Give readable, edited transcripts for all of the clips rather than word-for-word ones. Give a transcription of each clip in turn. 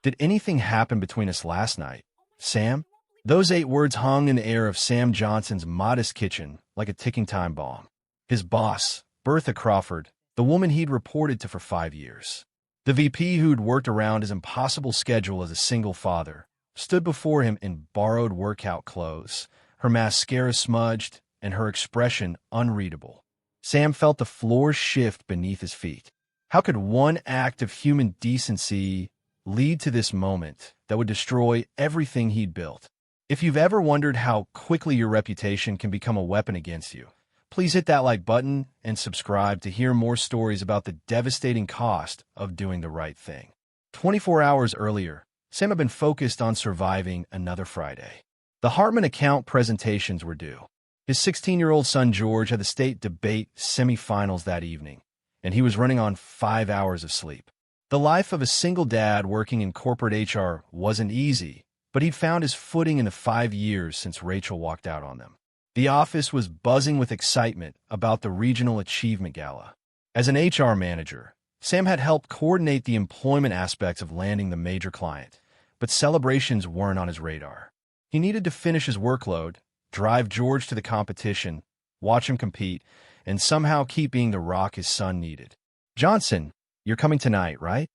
Did anything happen between us last night, Sam? Those 8 words hung in the air of Sam Johnson's modest kitchen like a ticking time bomb. His boss, Bertha Crawford, the woman he'd reported to for 5 years. The VP who'd worked around his impossible schedule as a single father, stood before him in borrowed workout clothes, her mascara smudged and her expression unreadable. Sam felt the floor shift beneath his feet. How could one act of human decency lead to this moment that would destroy everything he'd built? If you've ever wondered how quickly your reputation can become a weapon against you, please hit that like button and subscribe to hear more stories about the devastating cost of doing the right thing. 24 hours earlier, Sam had been focused on surviving another Friday. The Hartman account presentations were due. His 16-year-old son George had the state debate semifinals that evening, and he was running on 5 hours of sleep. The life of a single dad working in corporate HR wasn't easy, but he'd found his footing in the 5 years since Rachel walked out on them. The office was buzzing with excitement about the Regional Achievement Gala. As an HR manager, Sam had helped coordinate the employment aspects of landing the major client, but celebrations weren't on his radar. He needed to finish his workload, drive George to the competition, watch him compete, and somehow keep being the rock his son needed. "Johnson, you're coming tonight, right?"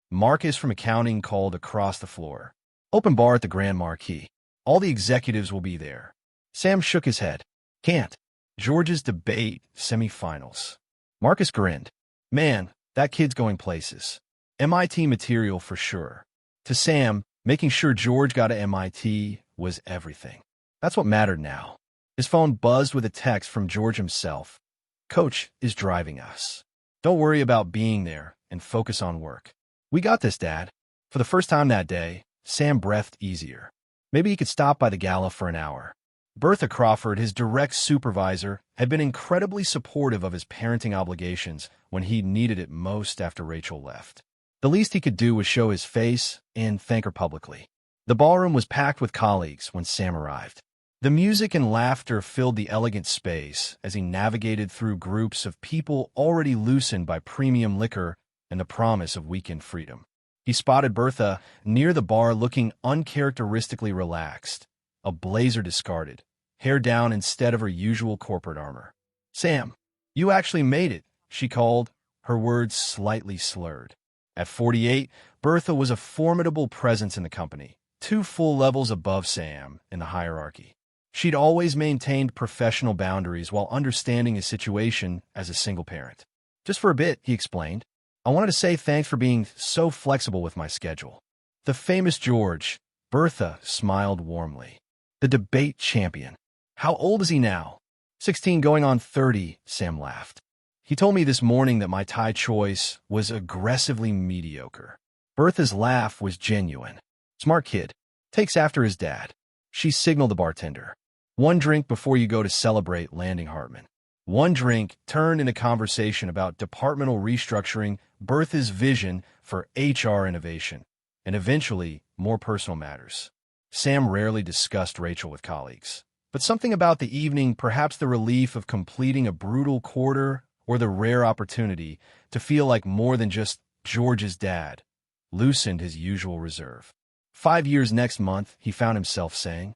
Marcus from accounting called across the floor. "Open bar at the Grand Marquis. All the executives will be there." Sam shook his head. "Can't." George's debate semifinals. Marcus grinned. "Man, that kid's going places. MIT material for sure." To Sam, making sure George got to MIT was everything. That's what mattered now. His phone buzzed with a text from George himself. "Coach is driving us. Don't worry about being there and focus on work." "We got this, Dad." For the first time that day, Sam breathed easier. Maybe he could stop by the gala for an hour. Bertha Crawford, his direct supervisor, had been incredibly supportive of his parenting obligations when he needed it most after Rachel left. The least he could do was show his face and thank her publicly. The ballroom was packed with colleagues when Sam arrived. The music and laughter filled the elegant space as he navigated through groups of people already loosened by premium liquor and the promise of weekend freedom. He spotted Bertha near the bar looking uncharacteristically relaxed, a blazer discarded, hair down instead of her usual corporate armor. "Sam, you actually made it," she called, her words slightly slurred. At 48, Bertha was a formidable presence in the company, 2 full levels above Sam in the hierarchy. She'd always maintained professional boundaries while understanding his situation as a single parent. "Just for a bit," he explained. "I wanted to say thanks for being so flexible with my schedule." The famous George, Bertha smiled warmly. The debate champion. "How old is he now?" 16 going on 30, Sam laughed. "He told me this morning that my Thai choice was aggressively mediocre." Bertha's laugh was genuine. "Smart kid. Takes after his dad." She signaled the bartender. "1 drink before you go to celebrate landing Hartman." 1 drink turned into conversation about departmental restructuring, Bertha's vision for HR innovation, and eventually more personal matters. Sam rarely discussed Rachel with colleagues, but something about the evening, perhaps the relief of completing a brutal quarter or the rare opportunity to feel like more than just George's dad, loosened his usual reserve. 5 years next month, he found himself saying,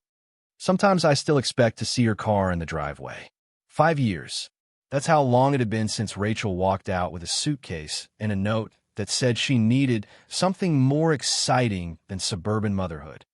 "Sometimes I still expect to see her car in the driveway." 5 years. That's how long it had been since Rachel walked out with a suitcase and a note that said she needed something more exciting than suburban motherhood.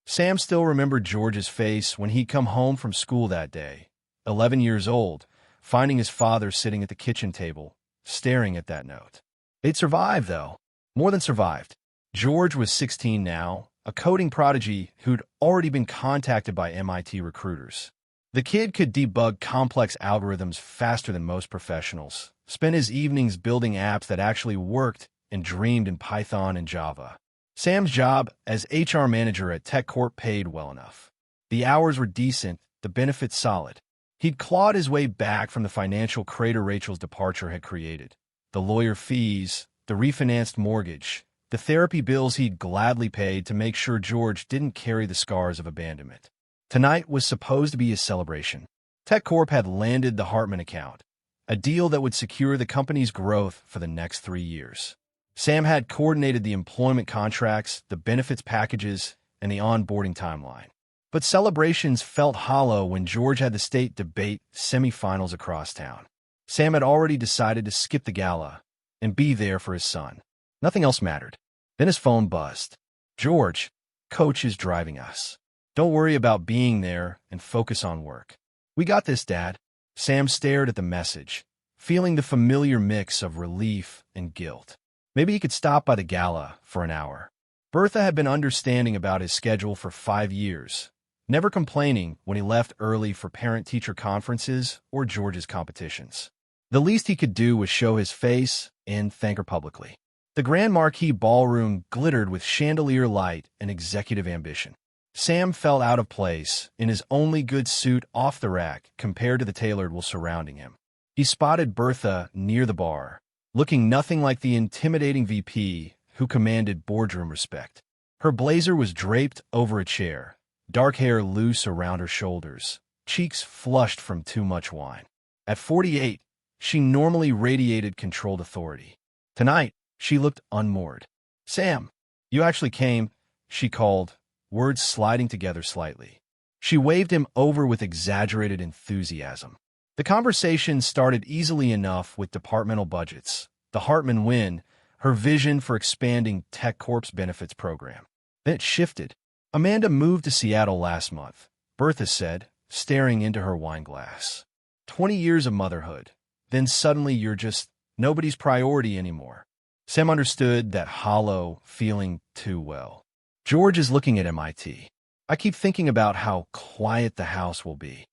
Sam still remembered George's face when he'd come home from school that day, 11 years old, finding his father sitting at the kitchen table, staring at that note. They'd survived, though. More than survived. George was 16 now, a coding prodigy who'd already been contacted by MIT recruiters. The kid could debug complex algorithms faster than most professionals, spent his evenings building apps that actually worked, and dreamed in Python and Java. Sam's job as HR manager at TechCorp paid well enough. The hours were decent, the benefits solid. He'd clawed his way back from the financial crater Rachel's departure had created. The lawyer fees, the refinanced mortgage, the therapy bills he'd gladly paid to make sure George didn't carry the scars of abandonment. Tonight was supposed to be his celebration. TechCorp had landed the Hartman account, a deal that would secure the company's growth for the next 3 years. Sam had coordinated the employment contracts, the benefits packages, and the onboarding timeline. But celebrations felt hollow when George had the state debate semifinals across town. Sam had already decided to skip the gala and be there for his son. Nothing else mattered. Then his phone buzzed. "George, Coach is driving us. Don't worry about being there and focus on work." "We got this, Dad." Sam stared at the message, feeling the familiar mix of relief and guilt. Maybe he could stop by the gala for an hour. Bertha had been understanding about his schedule for 5 years, never complaining when he left early for parent-teacher conferences or George's competitions. The least he could do was show his face and thank her publicly. The Grand Marquis Ballroom glittered with chandelier light and executive ambition. Sam felt out of place in his only good suit off the rack compared to the tailored wool surrounding him. He spotted Bertha near the bar, looking nothing like the intimidating VP who commanded boardroom respect. Her blazer was draped over a chair, dark hair loose around her shoulders, cheeks flushed from too much wine. At 48, she normally radiated controlled authority. Tonight, she looked unmoored. "Sam, you actually came," she called, words sliding together slightly. She waved him over with exaggerated enthusiasm. The conversation started easily enough with departmental budgets, the Hartman win, her vision for expanding TechCorp's benefits program. Then it shifted. "Amanda moved to Seattle last month," Bertha said, staring into her wine glass. 20 years of motherhood. Then suddenly you're just nobody's priority anymore." Sam understood that hollow feeling too well. "George is looking at MIT. I keep thinking about how quiet the house will be."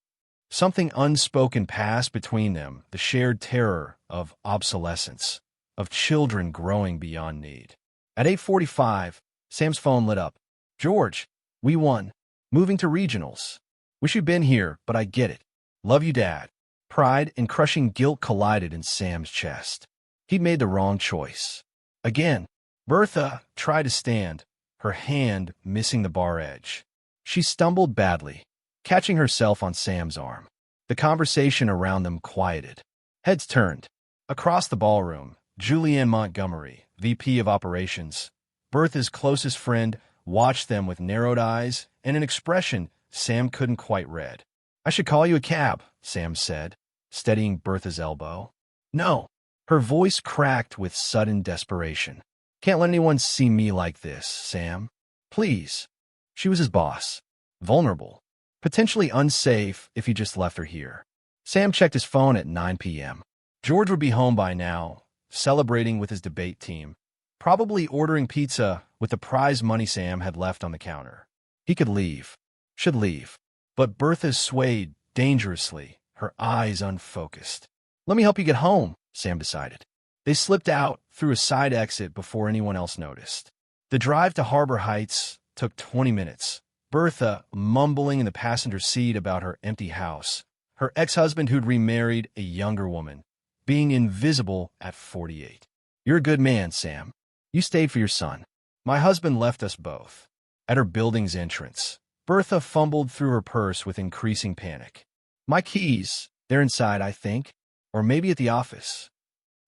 Something unspoken passed between them, the shared terror of obsolescence, of children growing beyond need. At 8:45, Sam's phone lit up. "George, we won. Moving to regionals. Wish you'd been here, but I get it. Love you, Dad." Pride and crushing guilt collided in Sam's chest. He'd made the wrong choice. Again, Bertha tried to stand, her hand missing the bar edge. She stumbled badly, catching herself on Sam's arm. The conversation around them quieted. Heads turned. Across the ballroom, Julianne Montgomery, VP of Operations, Bertha's closest friend, watched them with narrowed eyes and an expression Sam couldn't quite read. "I should call you a cab," Sam said, steadying Bertha's elbow. "No." Her voice cracked with sudden desperation. "Can't let anyone see me like this, Sam. Please." She was his boss. Vulnerable. Potentially unsafe if he just left her here. Sam checked his phone at 9 p.m. George would be home by now, celebrating with his debate team, probably ordering pizza with the prize money Sam had left on the counter. He could leave. Should leave. But Bertha swayed dangerously, her eyes unfocused. "Let me help you get home," Sam decided. They slipped out through a side exit before anyone else noticed. The drive to Harbor Heights took 20 minutes, Bertha mumbling in the passenger seat about her empty house, her ex-husband who'd remarried a younger woman, being invisible at 48. "You're a good man, Sam. You stayed for your son. My husband left us both." At her building's entrance, Bertha fumbled through her purse with increasing panic. "My keys. They're inside, I think. Or maybe at the office."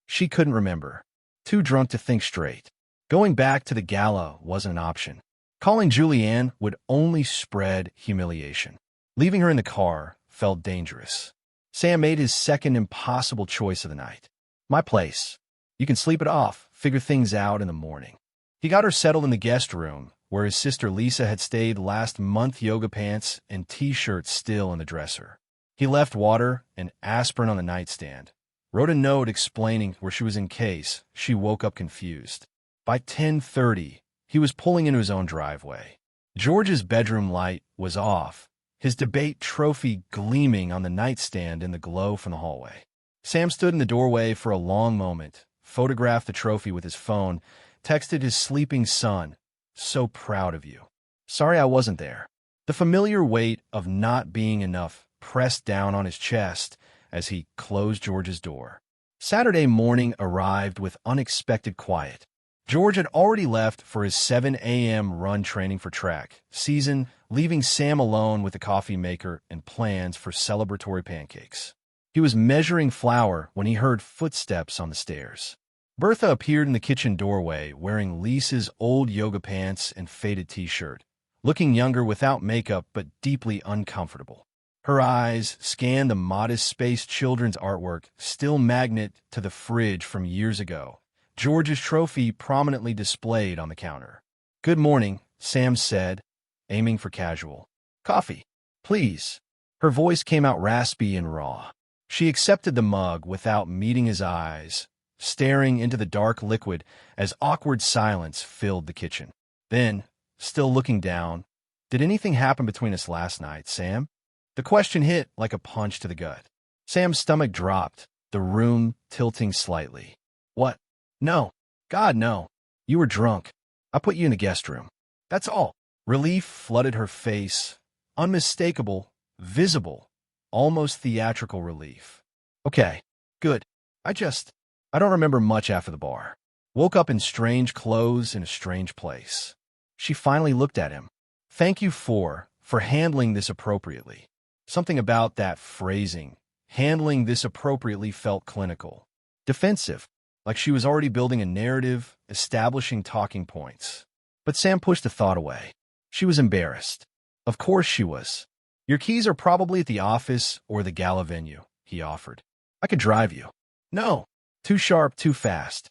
She couldn't remember. Too drunk to think straight. Going back to the gala wasn't an option. Calling Julianne would only spread humiliation. Leaving her in the car felt dangerous. Sam made his second impossible choice of the night. "My place. You can sleep it off, figure things out in the morning." He got her settled in the guest room, where his sister Lisa had stayed last month, yoga pants and t-shirts still in the dresser. He left water and aspirin on the nightstand, wrote a note explaining where she was in case she woke up confused. By 10:30, he was pulling into his own driveway. George's bedroom light was off, his debate trophy gleaming on the nightstand in the glow from the hallway. Sam stood in the doorway for a long moment, photographed the trophy with his phone, texted his sleeping son, "So proud of you. Sorry I wasn't there." The familiar weight of not being enough pressed down on his chest as he closed George's door. Saturday morning arrived with unexpected quiet. George had already left for his 7 a.m. run training for track season, leaving Sam alone with the coffee maker and plans for celebratory pancakes. He was measuring flour when he heard footsteps on the stairs. Bertha appeared in the kitchen doorway wearing Lisa's old yoga pants and faded t-shirt, looking younger without makeup but deeply uncomfortable. Her eyes scanned the modest-spaced children's artwork, still magnet to the fridge from years ago, George's trophy prominently displayed on the counter. "Good morning," Sam said, aiming for casual. "Coffee, please." Her voice came out raspy and raw. She accepted the mug without meeting his eyes, staring into the dark liquid as awkward silence filled the kitchen. Then, still looking down, "Did anything happen between us last night, Sam?" The question hit like a punch to the gut. Sam's stomach dropped, the room tilting slightly. "What? No. God, no. You were drunk. I put you in the guest room. That's all." Relief flooded her face. Unmistakable, visible, almost theatrical relief. "Okay, good. I don't remember much after the bar. Woke up in strange clothes in a strange place." She finally looked at him. "Thank you for handling this appropriately." Something about that phrasing, handling this appropriately, felt clinical. Defensive, like she was already building a narrative, establishing talking points. But Sam pushed the thought away. She was embarrassed. Of course she was. "Your keys are probably at the office or the gala venue," he offered. "I could drive you." "No. Too sharp, too fast.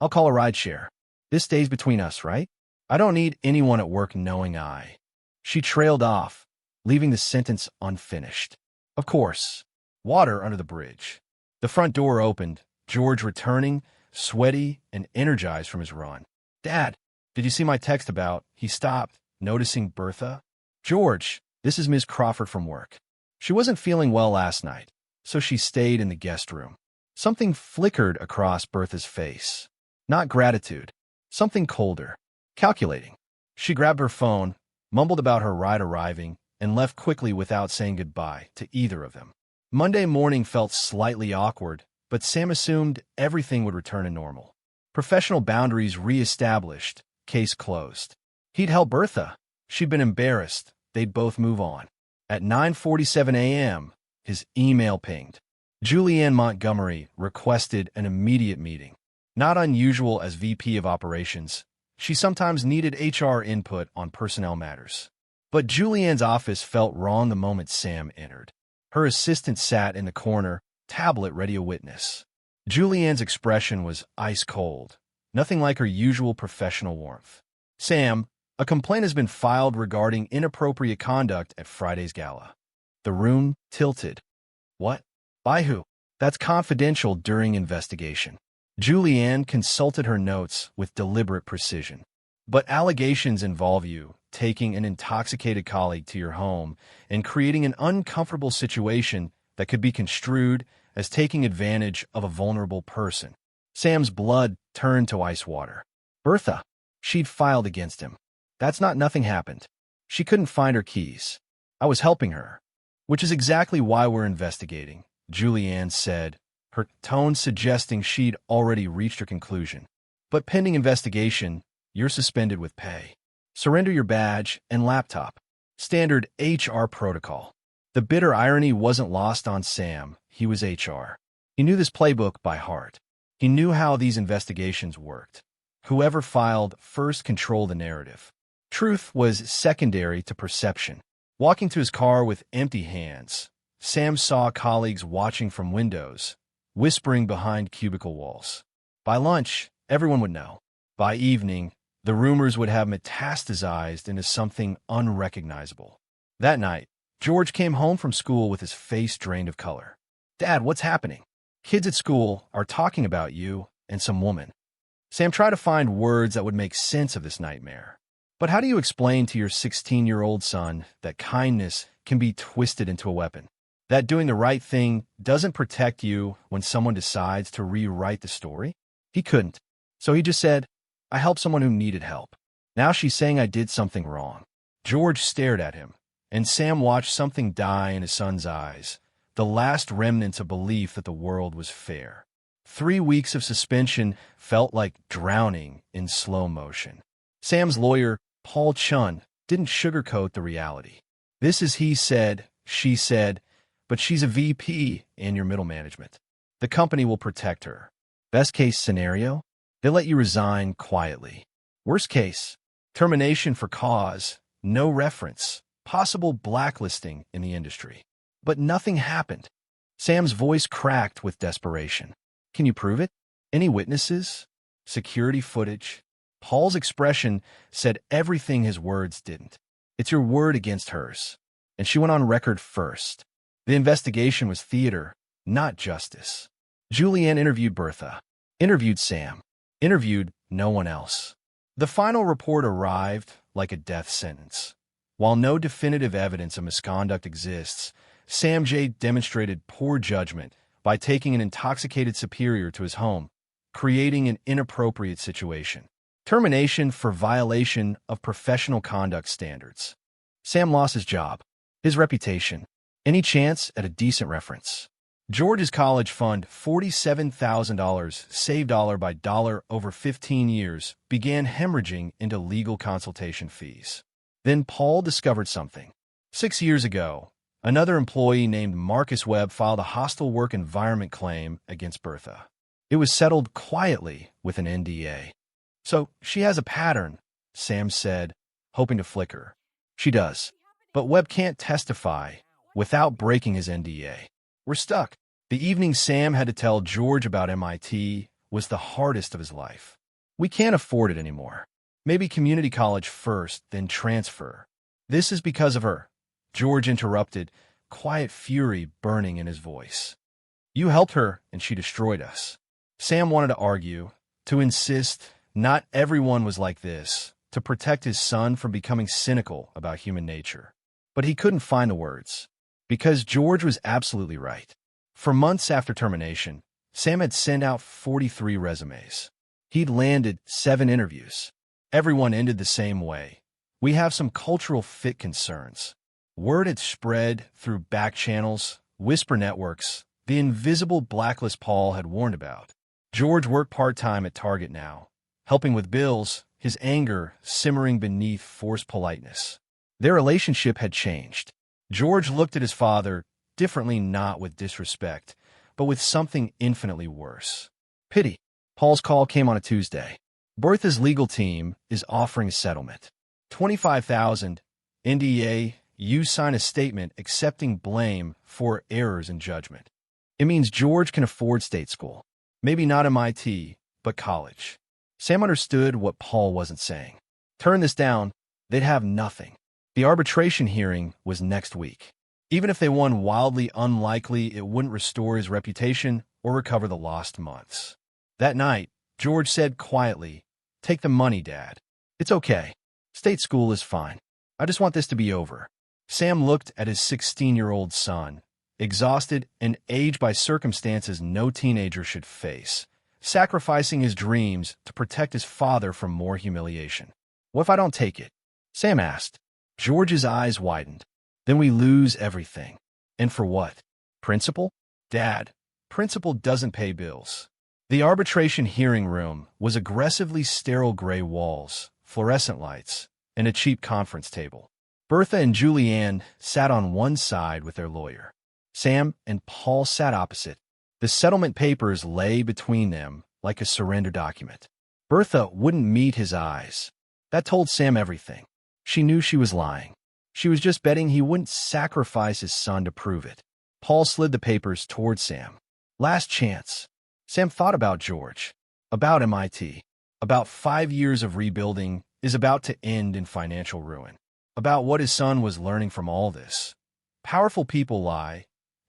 I'll call a rideshare. This stays between us, right? I don't need anyone at work knowing I." She trailed off, leaving the sentence unfinished. Of course. Water under the bridge. The front door opened, George returning, sweaty and energized from his run. "Dad, did you see my text about—" He stopped, noticing Bertha. "George, this is Miss Crawford from work. She wasn't feeling well last night, so she stayed in the guest room." Something flickered across Bertha's face. Not gratitude. Something colder. Calculating. She grabbed her phone, mumbled about her ride arriving, and left quickly without saying goodbye to either of them. Monday morning felt slightly awkward, but Sam assumed everything would return to normal. Professional boundaries re-established, case closed. He'd help Bertha. She'd been embarrassed. They'd both move on. At 9:47 a.m., his email pinged. Julianne Montgomery requested an immediate meeting. Not unusual as VP of Operations, she sometimes needed HR input on personnel matters. But Julianne's office felt wrong the moment Sam entered. Her assistant sat in the corner, tablet ready to witness. Julianne's expression was ice cold, nothing like her usual professional warmth. "Sam, a complaint has been filed regarding inappropriate conduct at Friday's gala." The room tilted. "What? By who?" "That's confidential during investigation." Julianne consulted her notes with deliberate precision. "But allegations involve you taking an intoxicated colleague to your home and creating an uncomfortable situation that could be construed as taking advantage of a vulnerable person." Sam's blood turned to ice water. "Bertha." She'd filed against him. "That's not nothing happened. She couldn't find her keys. I was helping her." "Which is exactly why we're investigating," Julianne said, her tone suggesting she'd already reached her conclusion. "But pending investigation, you're suspended with pay. Surrender your badge and laptop." Standard HR protocol. The bitter irony wasn't lost on Sam. He was HR. He knew this playbook by heart. He knew how these investigations worked. Whoever filed first controlled the narrative. Truth was secondary to perception. Walking to his car with empty hands, Sam saw colleagues watching from windows, whispering behind cubicle walls. By lunch, everyone would know. By evening, the rumors would have metastasized into something unrecognizable. That night, George came home from school with his face drained of color. "Dad, what's happening?" "Kids at school are talking about you and some woman." Sam tried to find words that would make sense of this nightmare. But how do you explain to your 16-year-old son that kindness can be twisted into a weapon? That doing the right thing doesn't protect you when someone decides to rewrite the story? He couldn't. So he just said, "I helped someone who needed help. Now she's saying I did something wrong." George stared at him, and Sam watched something die in his son's eyes, the last remnants of belief that the world was fair. 3 weeks of suspension felt like drowning in slow motion. Sam's lawyer, Paul Chun, didn't sugarcoat the reality. "This is he said, she said, but she's a VP in your middle management. The company will protect her. Best case scenario? They let you resign quietly. Worst case? Termination for cause, no reference, possible blacklisting in the industry. But nothing happened. Sam's voice cracked with desperation. Can you prove it? Any witnesses? Security footage? Paul's expression said everything his words didn't. It's your word against hers. And she went on record first. The investigation was theater, not justice. Julianne interviewed Bertha, interviewed Sam, interviewed no one else. The final report arrived like a death sentence. While no definitive evidence of misconduct exists, Sam J. demonstrated poor judgment by taking an intoxicated superior to his home, creating an inappropriate situation. Termination for violation of professional conduct standards. Sam lost his job, his reputation, any chance at a decent reference. George's college fund, $47,000 saved dollar by dollar over 15 years, began hemorrhaging into legal consultation fees. Then Paul discovered something. 6 years ago, another employee named Marcus Webb filed a hostile work environment claim against Bertha. It was settled quietly with an NDA. So she has a pattern, Sam said, hoping to flicker. She does. But Webb can't testify without breaking his NDA. We're stuck. The evening Sam had to tell George about MIT was the hardest of his life. We can't afford it anymore. Maybe community college first, then transfer. This is because of her. George interrupted, quiet fury burning in his voice. You helped her, and she destroyed us. Sam wanted to argue, to insist not everyone was like this, to protect his son from becoming cynical about human nature. But he couldn't find the words, because George was absolutely right. For months after termination, Sam had sent out 43 resumes. He'd landed 7 interviews. Everyone ended the same way. We have some cultural fit concerns. Word had spread through back channels, whisper networks, the invisible blacklist Paul had warned about. George worked part-time at Target now, helping with bills, his anger simmering beneath forced politeness. Their relationship had changed. George looked at his father differently, not with disrespect, but with something infinitely worse. Pity. Paul's call came on a Tuesday. Bertha's legal team is offering a settlement. $25,000, NDA, you sign a statement accepting blame for errors in judgment. It means George can afford state school. Maybe not MIT, but college. Sam understood what Paul wasn't saying. Turn this down, they'd have nothing. The arbitration hearing was next week. Even if they won, wildly unlikely it wouldn't restore his reputation or recover the lost months. That night, George said quietly, "Take the money, Dad. It's okay. State school is fine. I just want this to be over." Sam looked at his 16-year-old son, exhausted and aged by circumstances no teenager should face, sacrificing his dreams to protect his father from more humiliation. "What if I don't take it?" Sam asked. George's eyes widened. "Then we lose everything. And for what? Principal? Dad, principal doesn't pay bills." The arbitration hearing room was aggressively sterile gray walls, fluorescent lights, and a cheap conference table. Bertha and Julianne sat on one side with their lawyer. Sam and Paul sat opposite. The settlement papers lay between them like a surrender document. Bertha wouldn't meet his eyes. That told Sam everything. She knew she was lying. She was just betting he wouldn't sacrifice his son to prove it. Paul slid the papers toward Sam. Last chance. Sam thought about George, about MIT, about 5 years of rebuilding is about to end in financial ruin, about what his son was learning from all this. Powerful people lie.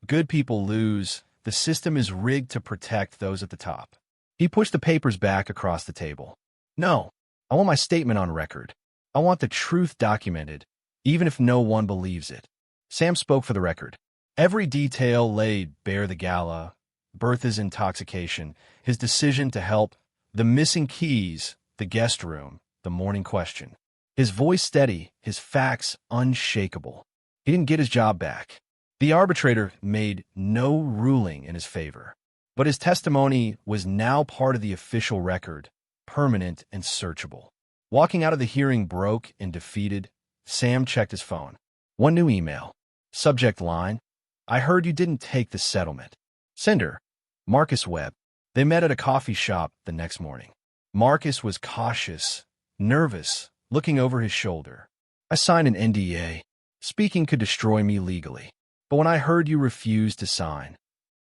Good people lose. The system is rigged to protect those at the top. He pushed the papers back across the table. "No, I want my statement on record. I want the truth documented, even if no one believes it." Sam spoke for the record. Every detail laid bare: the gala, Bertha's intoxication, his decision to help, the missing keys, the guest room, the morning question. His voice steady, his facts unshakable. He didn't get his job back. The arbitrator made no ruling in his favor. But his testimony was now part of the official record, permanent and searchable. Walking out of the hearing broke and defeated, Sam checked his phone. One new email. Subject line: "I heard you didn't take the settlement." Sender: Marcus Webb. They met at a coffee shop the next morning. Marcus was cautious, nervous, looking over his shoulder. I signed an NDA. Speaking could destroy me legally. But when I heard you refused to sign,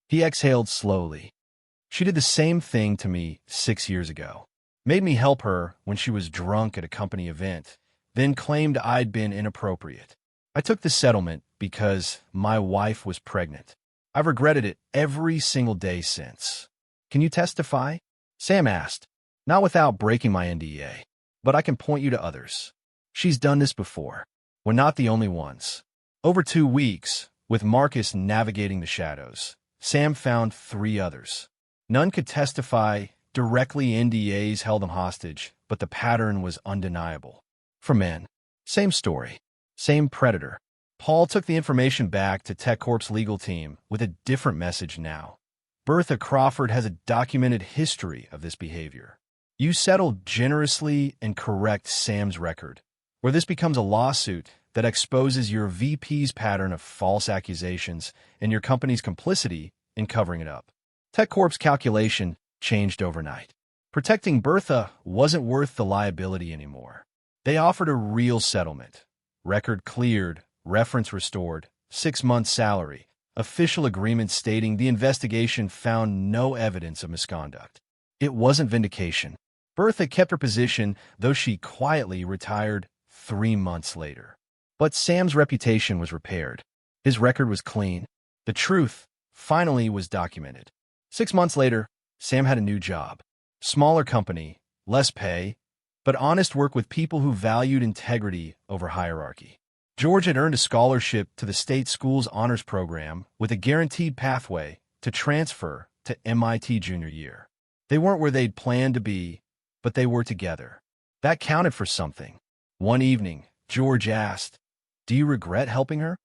he exhaled slowly. She did the same thing to me 6 years ago. Made me help her when she was drunk at a company event, then claimed I'd been inappropriate. I took the settlement because my wife was pregnant. I've regretted it every single day since. Can you testify? Sam asked. Not without breaking my NDA, but I can point you to others. She's done this before. We're not the only ones. Over 2 weeks, with Marcus navigating the shadows, Sam found 3 others. None could testify directly. NDAs held them hostage, but the pattern was undeniable. For men, same story, same predator. Paul took the information back to TechCorp's legal team with a different message now. Bertha Crawford has a documented history of this behavior. You settled generously and correct Sam's record, where this becomes a lawsuit that exposes your VP's pattern of false accusations and your company's complicity in covering it up. TechCorp's calculation changed overnight. Protecting Bertha wasn't worth the liability anymore. They offered a real settlement. Record cleared, reference restored, 6 months' salary, official agreement stating the investigation found no evidence of misconduct. It wasn't vindication. Bertha kept her position, though she quietly retired 3 months later. But Sam's reputation was repaired. His record was clean. The truth finally was documented. 6 months later, Sam had a new job. Smaller company, less pay, but honest work with people who valued integrity over hierarchy. George had earned a scholarship to the state school's honors program with a guaranteed pathway to transfer to MIT junior year. They weren't where they'd planned to be, but they were together. That counted for something. One evening, George asked, "Do you regret helping her?"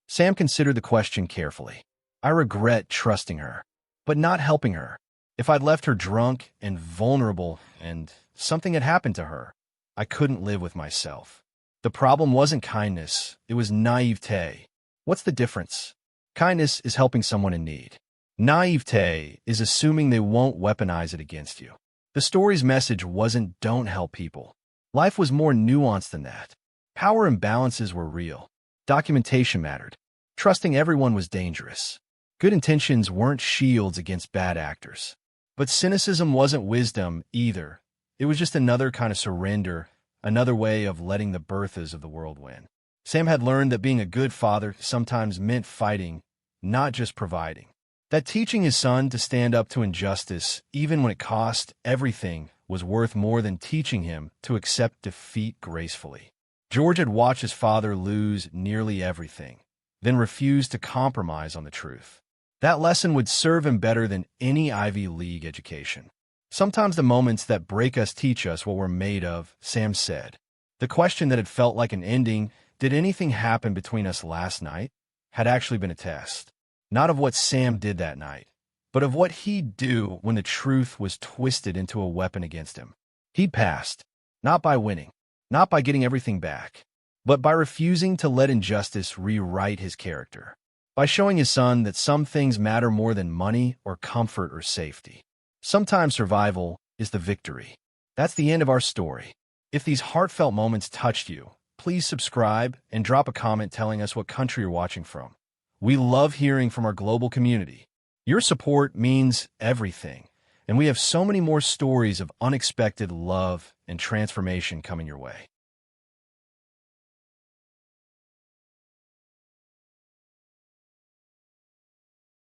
Sam considered the question carefully. "I regret trusting her, but not helping her. If I'd left her drunk and vulnerable and something had happened to her, I couldn't live with myself." The problem wasn't kindness, it was naivete. What's the difference? Kindness is helping someone in need. Naivete is assuming they won't weaponize it against you. The story's message wasn't don't help people. Life was more nuanced than that. Power imbalances were real. Documentation mattered. Trusting everyone was dangerous. Good intentions weren't shields against bad actors. But cynicism wasn't wisdom either. It was just another kind of surrender, another way of letting the Berthas of the world win. Sam had learned that being a good father sometimes meant fighting, not just providing. That teaching his son to stand up to injustice, even when it cost everything, was worth more than teaching him to accept defeat gracefully. George had watched his father lose nearly everything, then refuse to compromise on the truth. That lesson would serve him better than any Ivy League education. Sometimes the moments that break us teach us what we're made of, Sam said. The question that had felt like an ending, did anything happen between us last night, had actually been a test. Not of what Sam did that night, but of what he'd do when the truth was twisted into a weapon against him. He passed, not by winning, not by getting everything back, but by refusing to let injustice rewrite his character. By showing his son that some things matter more than money or comfort or safety. Sometimes survival is the victory. That's the end of our story. If these heartfelt moments touched you, please subscribe and drop a comment telling us what country you're watching from. We love hearing from our global community. Your support means everything, and we have so many more stories of unexpected love and transformation coming your way.